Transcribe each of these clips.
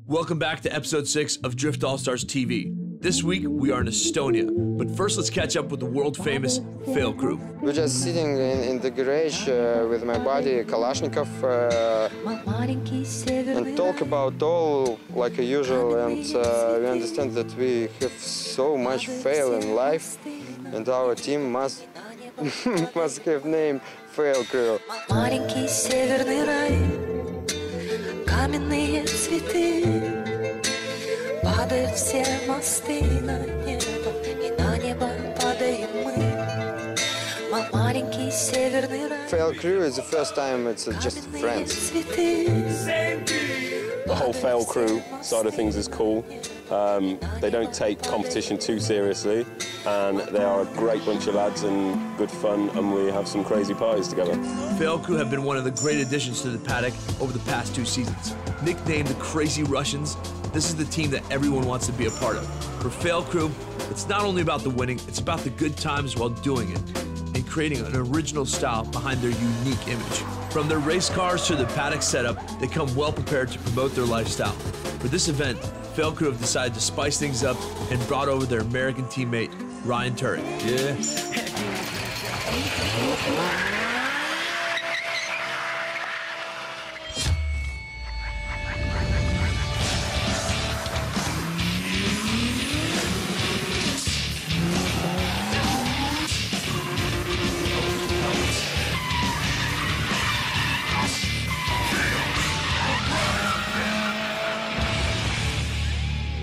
Welcome back to episode 6 of Drift Allstars TV. This week we are in Estonia, but first let's catch up with the world famous Fail crew. We're just sitting in the garage with my buddy Kalashnikov and talk about all like usual, and we understand that we have so much fail in life and our team must have name Fail crew. Каменные цветы, падают все мосты на небо, и на небо падаем мы. Маленький северный рай. Fail crew is the first time it's just friends. The whole Fail crew side of things is cool. They don't take competition too seriously, and they are a great bunch of lads and good fun, and we have some crazy parties together. Fail crew have been one of the great additions to the paddock over the past 2 seasons. Nicknamed the Crazy Russians, this is the team that everyone wants to be a part of. For Fail crew, it's not only about the winning, it's about the good times while doing it, and creating an original style behind their unique image. From their race cars to the paddock setup, they come well prepared to promote their lifestyle. For this event, Fail crew have decided to spice things up and brought over their American teammate, Ryan Turek. Yeah.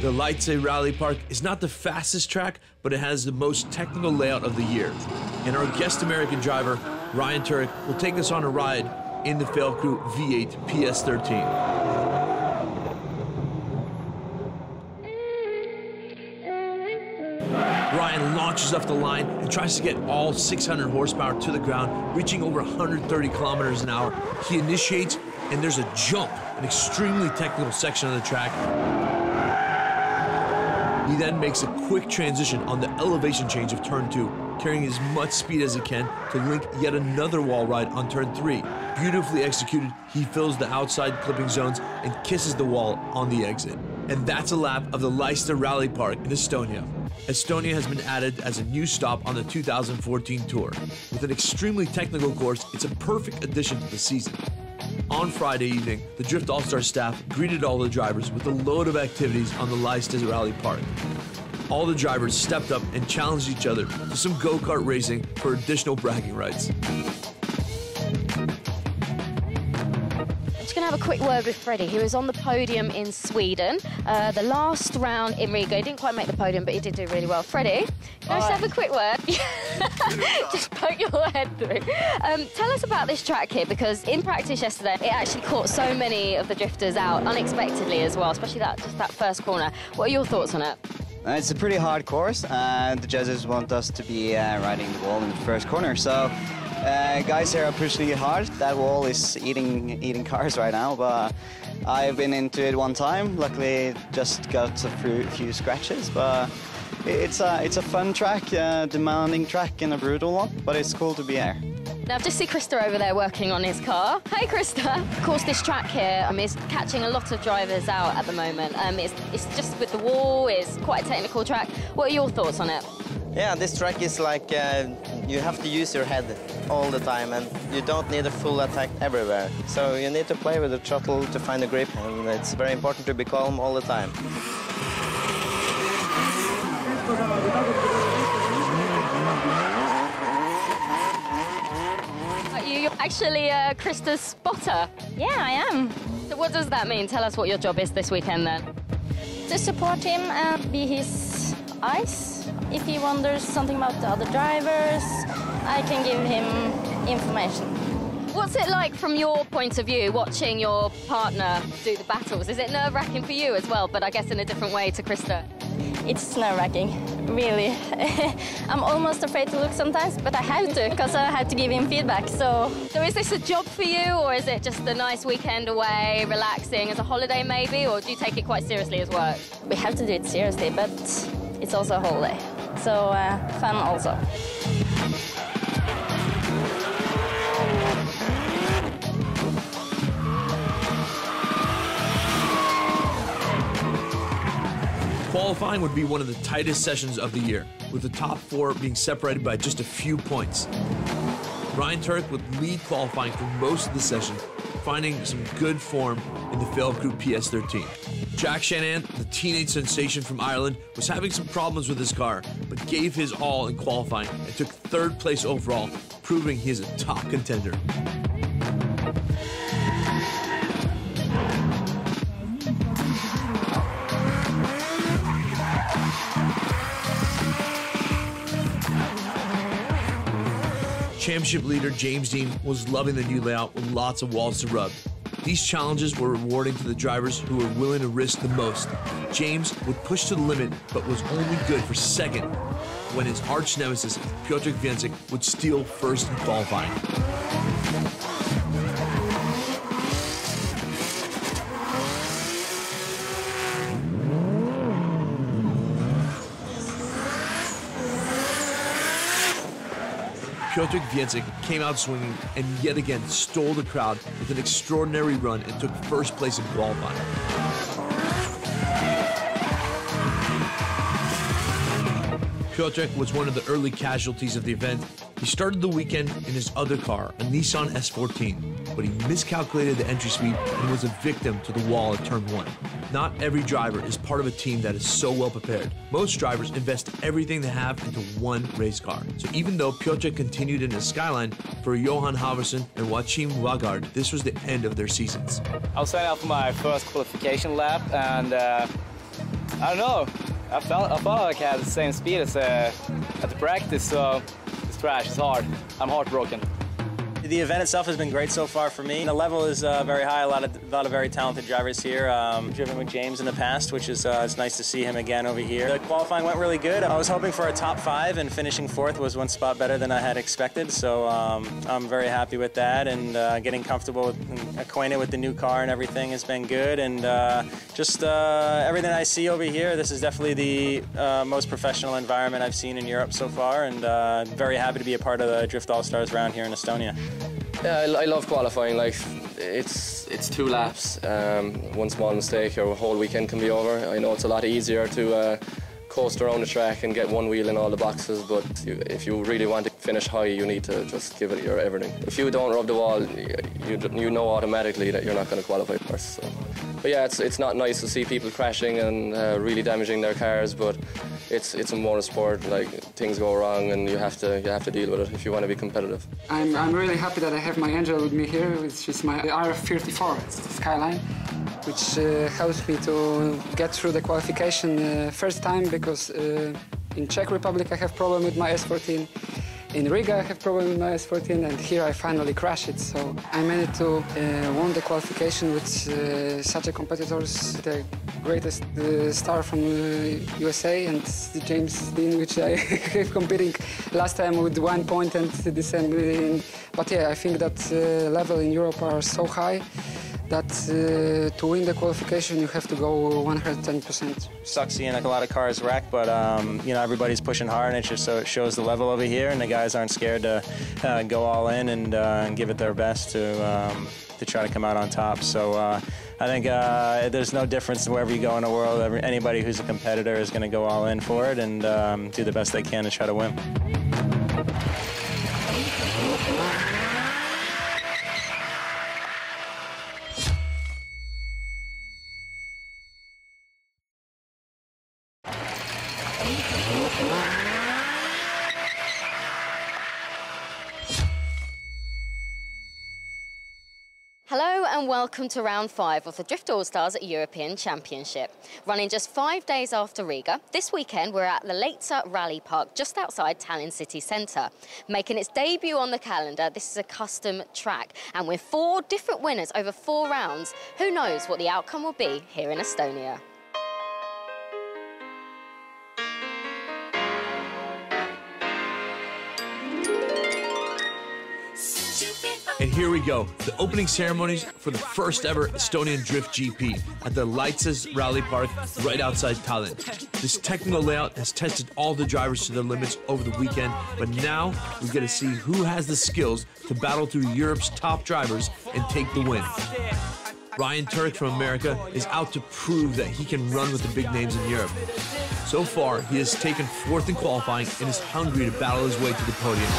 The Leitze Rally Park is not the fastest track, but it has the most technical layout of the year. And our guest American driver, Ryan Turek, will take us on a ride in the Fail crew V8 PS13. Ryan launches off the line and tries to get all 600 horsepower to the ground, reaching over 130 kilometers an hour. He initiates, and there's a jump, an extremely technical section of the track. He then makes a quick transition on the elevation change of turn 2, carrying as much speed as he can to link yet another wall ride on turn 3. Beautifully executed, he fills the outside clipping zones and kisses the wall on the exit. And that's a lap of the Leitze Rally Park in Estonia. Estonia has been added as a new stop on the 2014 tour. With an extremely technical course, it's a perfect addition to the season. On Friday evening, the Drift All-Star staff greeted all the drivers with a load of activities on the Leitze Rally Park. All the drivers stepped up and challenged each other to some go-kart racing for additional bragging rights. just going to have a quick word with Freddie. He was on the podium in Sweden. The last round in Riga, he didn't quite make the podium, but he did do really well. Freddie, can I just have a quick word? Just poke your head through. Tell us about this track here, because in practice yesterday, it actually caught so many of the drifters out unexpectedly as well, especially just that first corner. What are your thoughts on it? It's a pretty hard course, and the judges want us to be riding the wall in the first corner. So guys here are pushing it hard. That wall is eating cars right now, but I've been into it one time. Luckily, just got a few scratches, but it's a fun track, demanding track and a brutal one, but it's cool to be here. Now, I've just seen Krista over there working on his car. Hey, Krista. Of course, this track here is catching a lot of drivers out at the moment. It's just with the wall, it's quite a technical track. What are your thoughts on it? Yeah, this track is like you have to use your head all the time, and you don't need a full attack everywhere. So you need to play with the throttle to find the grip, and it's very important to be calm all the time. You're actually Krista's spotter. Yeah, I am. So what does that mean? Tell us what your job is this weekend then. To support him and be his eyes. If he wonders something about the other drivers, I can give him information. What's it like from your point of view, watching your partner do the battles? Is it nerve-wracking for you as well, but I guess in a different way to Krista? It's nerve-wracking, really. I'm almost afraid to look sometimes, but I have to, because I have to give him feedback, so... So is this a job for you, or is it just a nice weekend away, relaxing as a holiday maybe, or do you take it quite seriously as work? We have to do it seriously, but it's also a holiday, so fun also. Qualifying would be one of the tightest sessions of the year, with the top four being separated by just a few points. Ryan Turk would lead qualifying for most of the session, finding some good form in the failed Group PS13. Jack Shanahan, the teenage sensation from Ireland, was having some problems with his car, but gave his all in qualifying and took third place overall, proving he is a top contender. Championship leader James Dean was loving the new layout with lots of walls to rub. These challenges were rewarding to the drivers who were willing to risk the most. James would push to the limit, but was only good for second when his arch nemesis, Piotr Więcek, would steal first in qualifying. Piotr Więcek came out swinging and yet again stole the crowd with an extraordinary run and took first place in qualifying. Piotr was one of the early casualties of the event. He started the weekend in his other car, a Nissan S14, but he miscalculated the entry speed and was a victim to the wall at turn 1. Not every driver is part of a team that is so well prepared. Most drivers invest everything they have into one race car. So even though Piotr continued in the skyline, for Johan Halvorsen and Joachim Wagard, this was the end of their seasons. I was setting up for my first qualification lap, and I don't know, I felt like I had the same speed as at the practice, so it's trash, it's hard. I'm heartbroken. The event itself has been great so far for me. The level is very high, a lot of very talented drivers here. Driven with James in the past, which is it's nice to see him again over here. The qualifying went really good. I was hoping for a top 5, and finishing 4th was one spot better than I had expected, so I'm very happy with that, and getting comfortable and acquainted with the new car and everything has been good, and just everything I see over here, this is definitely the most professional environment I've seen in Europe so far, and very happy to be a part of the Drift All-Stars round here in Estonia. Yeah, I love qualifying. Like, it's 2 laps. One small mistake, your whole weekend can be over. I know it's a lot easier to coast around the track and get one wheel in all the boxes, but if you really want to finish high, you need to just give it your everything. If you don't rub the wall, you know automatically that you're not going to qualify first. So. But yeah, it's not nice to see people crashing and really damaging their cars, but it's a motorsport. Like, things go wrong, and you have to deal with it if you want to be competitive. I'm really happy that I have my angel with me here, which is my R34 Skyline, which helps me to get through the qualification first time, because in Czech Republic I have problem with my S14. In Riga I have problem with my S14, and here I finally crash it. So I managed to win the qualification with such a competitors, the greatest star from USA, and James Dean, which I have competing last time with 1 point and the same. But yeah, I think that level in Europe are so high that to win the qualification you have to go 110%. Sucks seeing a lot of cars wreck, but you know, everybody's pushing hard, and it shows the level over here, and the guys aren't scared to go all in and give it their best to try to come out on top. So I think there's no difference wherever you go in the world. Anybody who's a competitor is going to go all in for it and do the best they can to try to win. Hello and welcome to round 5 of the Drift All-Stars European Championship. Running just 5 days after Riga, this weekend we're at the Allstars Rally Park just outside Tallinn city centre. Making its debut on the calendar, this is a custom track, and with 4 different winners over 4 rounds, who knows what the outcome will be here in Estonia. And here we go, the opening ceremonies for the first ever Estonian Drift GP at the Allstars Rally Park right outside Tallinn. This technical layout has tested all the drivers to their limits over the weekend, but now we get to see who has the skills to battle through Europe's top drivers and take the win. Ryan Turk from America is out to prove that he can run with the big names in Europe. So far, he has taken 4th in qualifying and is hungry to battle his way to the podium.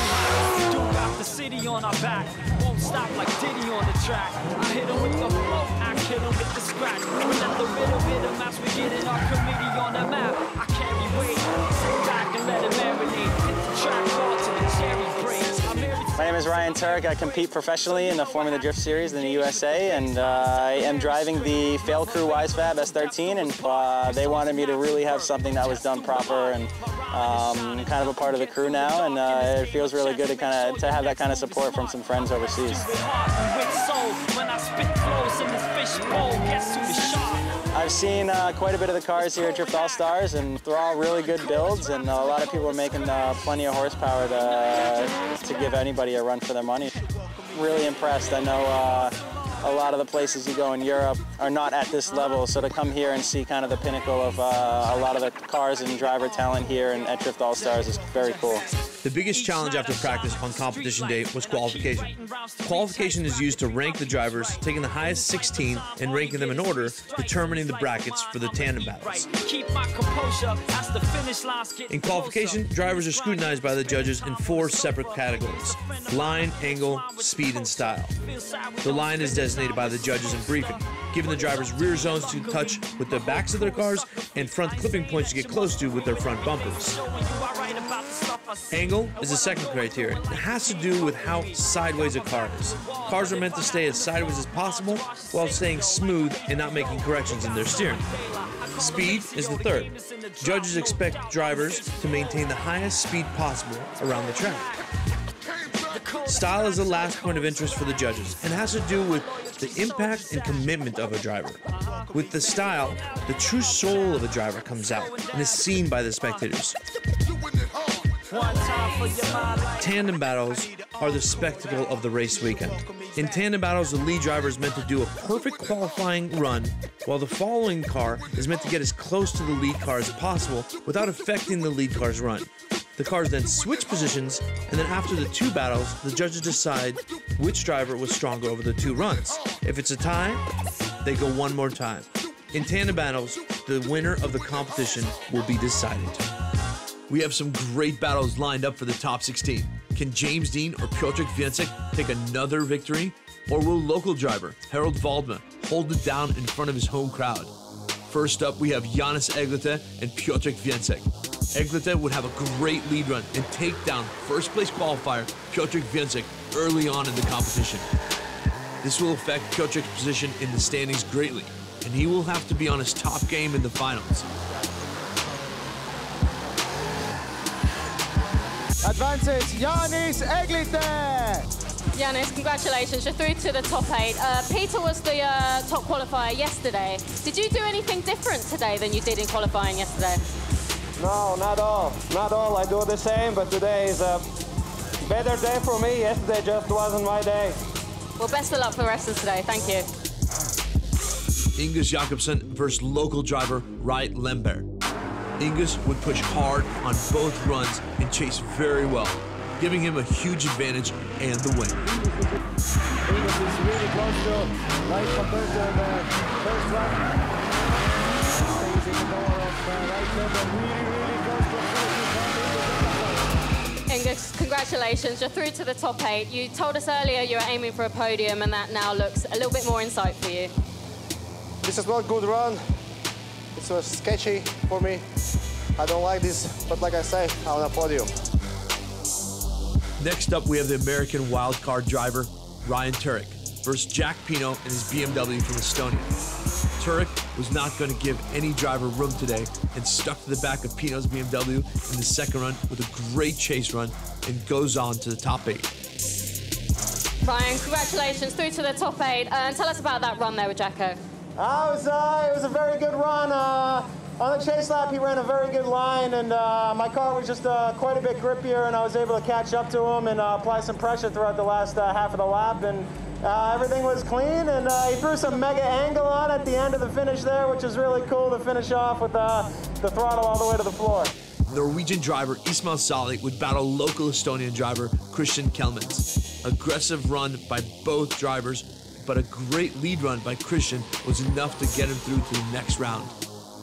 The city on our back, won't stop like Diddy on the track. I hit him with the flow, I hit him with the scratch. Another bit of maps, we getting our committee on the map. I can't wait, sit back and let it marinate. Hit the track ball to the cherry breaks. My name is Ryan Turk. I compete professionally in the Formula Drift Series in the USA, and I am driving the Fail Crew Wisefab S13, and they wanted me to really have something that was done proper, and kind of a part of the crew now, and it feels really good to have that kind of support from some friends overseas. I've seen quite a bit of the cars here at Drift All-Stars, and they're all really good builds, and a lot of people are making plenty of horsepower to give anybody a run for their money. Really impressed. I know a lot of the places you go in Europe are not at this level, so to come here and see kind of the pinnacle of a lot of the cars and driver talent here and at Drift All-Stars is very cool. The biggest challenge after practice on competition day was qualification. Qualification is used to rank the drivers, taking the highest 16 and ranking them in order, determining the brackets for the tandem battles. In qualification, drivers are scrutinized by the judges in 4 separate categories: line, angle, speed, and style. The line is designated by the judges in briefing, giving the drivers rear zones to touch with the backs of their cars and front clipping points to get close to with their front bumpers. Angle is the second criterion. It has to do with how sideways a car is. Cars are meant to stay as sideways as possible while staying smooth and not making corrections in their steering. Speed is the third. Judges expect drivers to maintain the highest speed possible around the track. Style is the last point of interest for the judges and has to do with the impact and commitment of a driver. With the style, the true soul of a driver comes out and is seen by the spectators. Tandem battles are the spectacle of the race weekend. In tandem battles, the lead driver is meant to do a perfect qualifying run, while the following car is meant to get as close to the lead car as possible without affecting the lead car's run. The cars then switch positions, and then after the 2 battles, the judges decide which driver was stronger over the 2 runs. If it's a tie, they go one more time. In tandem battles, the winner of the competition will be decided. We have some great battles lined up for the top 16. Can James Dean or Piotr Więcek take another victory? Or will local driver Harold Waldman hold it down in front of his home crowd? First up, we have Janis Eglete and Piotr Więcek. Eglita would have a great lead run and take down first-place qualifier Piotr Więcek early on in the competition. This will affect Piotr's position in the standings greatly, and he will have to be on his top game in the finals. Advances, Jānis Eglita! Jānis, congratulations, you're through to the top 8. Peter was the top qualifier yesterday. Did you do anything different today than you did in qualifying yesterday? No, not all. Not all. I do the same, but today is a better day for me. Yesterday just wasn't my day. Well, best of luck for the rest of today. Thank you. Ingus Jakobsen versus local driver Riet Lemberg. Ingus would push hard on both runs and chase very well, giving him a huge advantage and the win. Ingus is really close to right compared to the first run. He's in the door of Riet Lemberg, really close to Ingus, congratulations, you're through to the top 8. You told us earlier you were aiming for a podium, and that now looks a little bit more in sight for you. This is not a good run. It was sketchy for me. I don't like this, but like I say, I'm on a podium. Next up, we have the American wildcard driver, Ryan Turek, versus Jack Pino and his BMW from Estonia. Turek was not going to give any driver room today and stuck to the back of Pino's BMW in the second run with a great chase run and goes on to the top 8. Ryan, congratulations, through to the top 8. And tell us about that run there with Jacko. It was a very good run. On the chase lap, he ran a very good line, and my car was just quite a bit grippier, and I was able to catch up to him and apply some pressure throughout the last half of the lap, and everything was clean, and he threw some mega angle on at the end of the finish there, which is really cool to finish off with the throttle all the way to the floor. Norwegian driver Ismail Sali would battle local Estonian driver Christian Kelmans. Aggressive run by both drivers, but a great lead run by Christian was enough to get him through to the next round.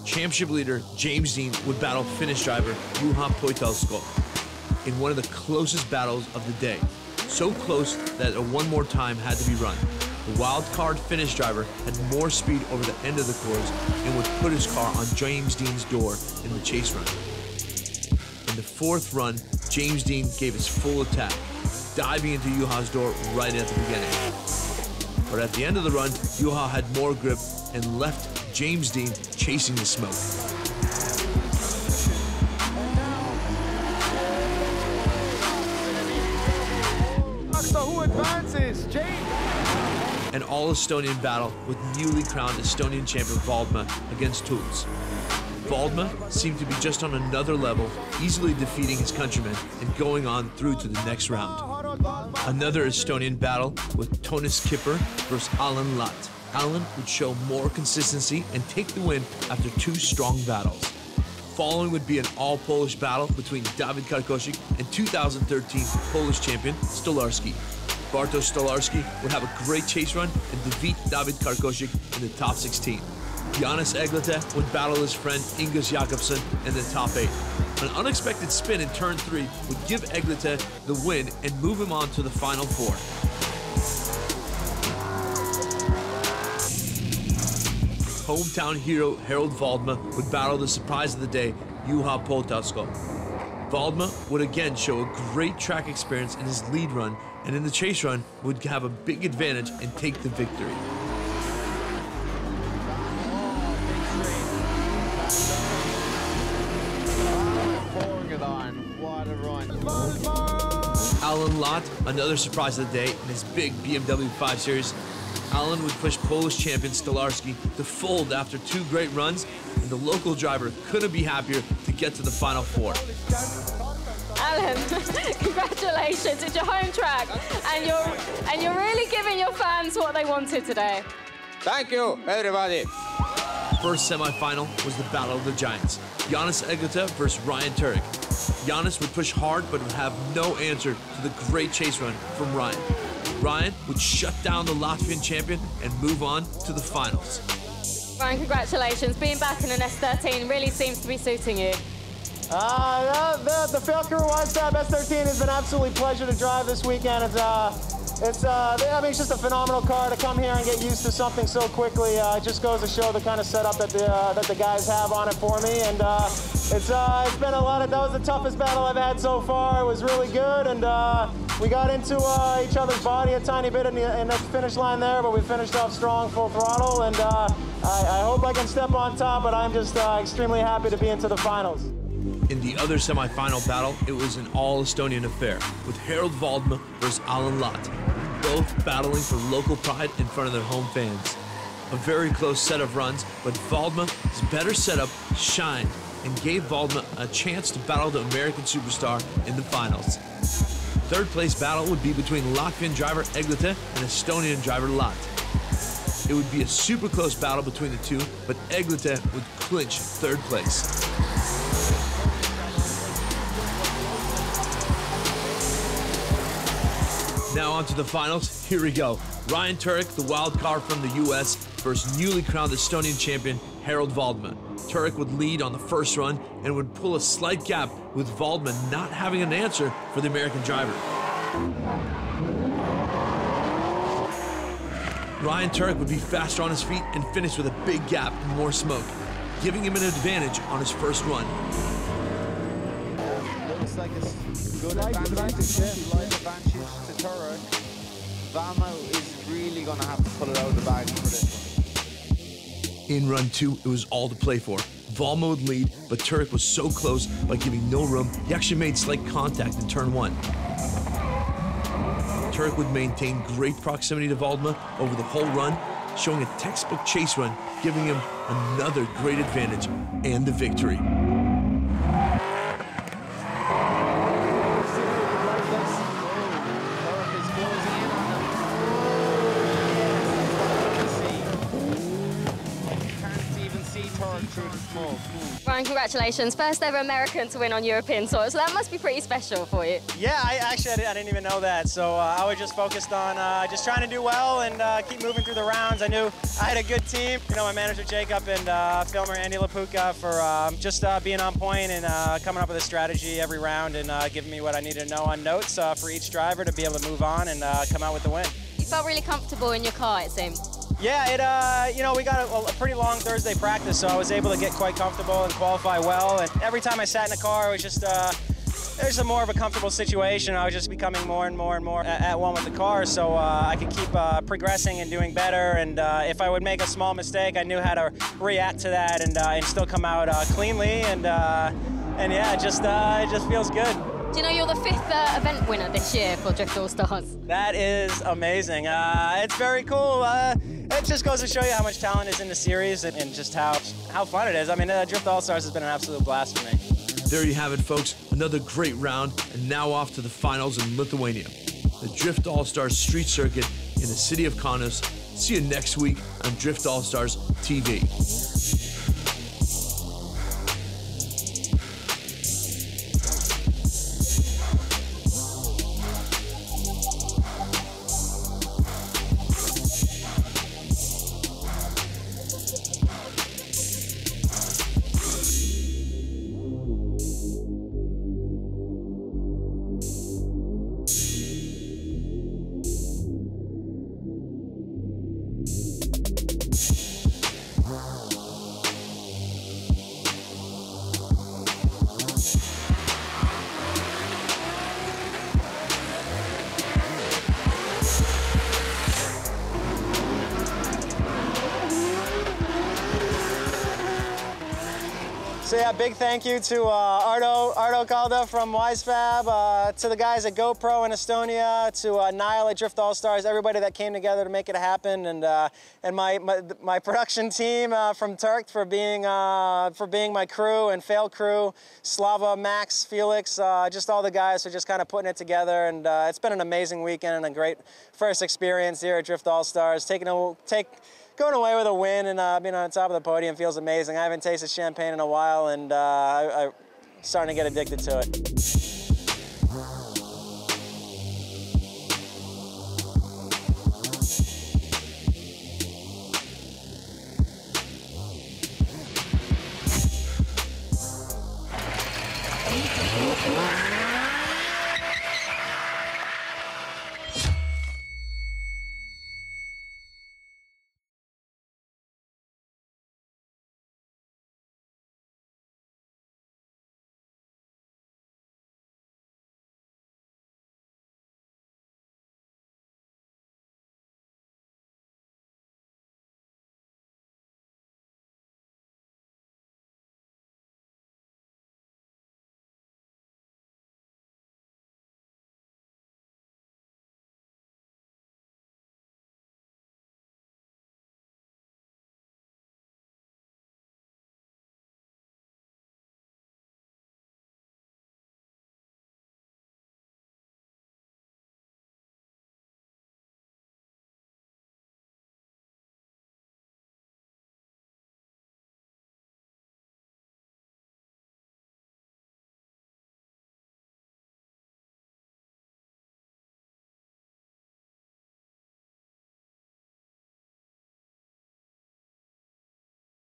Championship leader James Dean would battle Finnish driver Juha Poitalsko in one of the closest battles of the day. So close that a one more time had to be run. The wild card Finnish driver had more speed over the end of the course and would put his car on James Dean's door in the chase run. In the fourth run, James Dean gave his full attack, diving into Juha's door right at the beginning. But at the end of the run, Juha had more grip and left James Dean chasing the smoke. Who advances? James. An all-Estonian battle with newly crowned Estonian champion Valdma against Tuls. Valdma seemed to be just on another level, easily defeating his countrymen and going on through to the next round. Another Estonian battle with Tonis Kipper versus Alan Lat. Alan would show more consistency and take the win after 2 strong battles. Following would be an all-Polish battle between Dawid Karkoszek and 2013 Polish champion Stolarski. Bartosz Stolarski would have a great chase run and defeat Dawid Karkoszek in the top 16. Jānis Eglita would battle his friend Ingus Jakobsen in the top 8. An unexpected spin in turn 3 would give Eglita the win and move him on to the final 4. Hometown hero Harold Valdma would battle the surprise of the day, Juha Poitalsko. Valdma would again show a great track experience in his lead run, and in the chase run would have a big advantage and take the victory. Alan Lott, another surprise of the day in his big BMW 5 Series. Alan would push Polish champion Stolarski to fold after 2 great runs, and the local driver couldn't be happier to get to the final 4. Alan, congratulations, it's your home track, and you're really giving your fans what they wanted today. Thank you, everybody. First semi-final was the Battle of the Giants. Jānis Eglita versus Ryan Turek. Jānis would push hard, but would have no answer to the great chase run from Ryan. Ryan would shut down the Latvian champion and move on to the finals. Ryan, congratulations. Being back in an S13 really seems to be suiting you. The field crew wise tab S13 has been absolutely pleasure to drive this weekend. It's I mean, it's just a phenomenal car to come here and get used to something so quickly. It just goes to show the kind of setup that the guys have on it for me. And it's been a lot of, that was the toughest battle I've had so far. It was really good, and we got into each other's body a tiny bit in the finish line there, but we finished off strong, full throttle, and I hope I can step on top, but I'm just extremely happy to be into the finals. In the other semi-final battle, it was an all-Estonian affair, with Harold Waldma versus Alan Lott, both battling for local pride in front of their home fans. A very close set of runs, but Waldma's better setup shined and gave Waldma a chance to battle the American superstar in the finals. Third place battle would be between Latvian driver Eglite and Estonian driver Lott. It would be a super close battle between the two, but Eglite would clinch third place. Now on to the finals. Here we go. Ryan Turek, the wild card from the US, versus newly crowned Estonian champion Harold Waldma. Turek would lead on the first run and would pull a slight gap, with Waldma not having an answer for the American driver. Ryan Turek would be faster on his feet and finish with a big gap and more smoke, giving him an advantage on his first run. Looks like a good advantage, slight advantage to Turek. Waldma is really going to have to pull it out of the bag for this one. In run two, it was all to play for. Waldma would lead, but Turek was so close by giving no room, he actually made slight contact in turn one. Turek would maintain great proximity to Waldma over the whole run, showing a textbook chase run, giving him another great advantage and the victory. Ryan, congratulations. First ever American to win on European soil, so that must be pretty special for you. Yeah, I didn't even know that. So I was just focused on just trying to do well and keep moving through the rounds. I knew I had a good team. You know, my manager Jacob and filmer Andy Lapuka for just being on point and coming up with a strategy every round and giving me what I needed to know on notes for each driver to be able to move on and come out with the win. You felt really comfortable in your car, it seemed. Yeah, you know, we got a pretty long Thursday practice, so I was able to get quite comfortable and qualify well. And every time I sat in the car, it was just there's a more of a comfortable situation. I was just becoming more and more and more at one with the car, so I could keep progressing and doing better. And if I would make a small mistake, I knew how to react to that and still come out cleanly. And yeah, it just feels good. Do you know you're the 5th event winner this year for Drift All-Stars? That is amazing. It's very cool. It just goes to show you how much talent is in the series and just how fun it is. I mean, Drift All-Stars has been an absolute blast for me. There you have it, folks. Another great round, and now off to the finals in Lithuania. The Drift All-Stars Street Circuit in the city of Kaunas. See you next week on Drift All-Stars TV. So yeah, big thank you to Ardo Kalda from Wisefab, to the guys at GoPro in Estonia, to Niall at Drift All-Stars, everybody that came together to make it happen, and my production team from Turk for being my crew and Fail crew, Slava, Max, Felix, just all the guys for just kind of putting it together, and it's been an amazing weekend and a great first experience here at Drift All-Stars. Going away with a win and being on top of the podium feels amazing. I haven't tasted champagne in a while, and I'm starting to get addicted to it.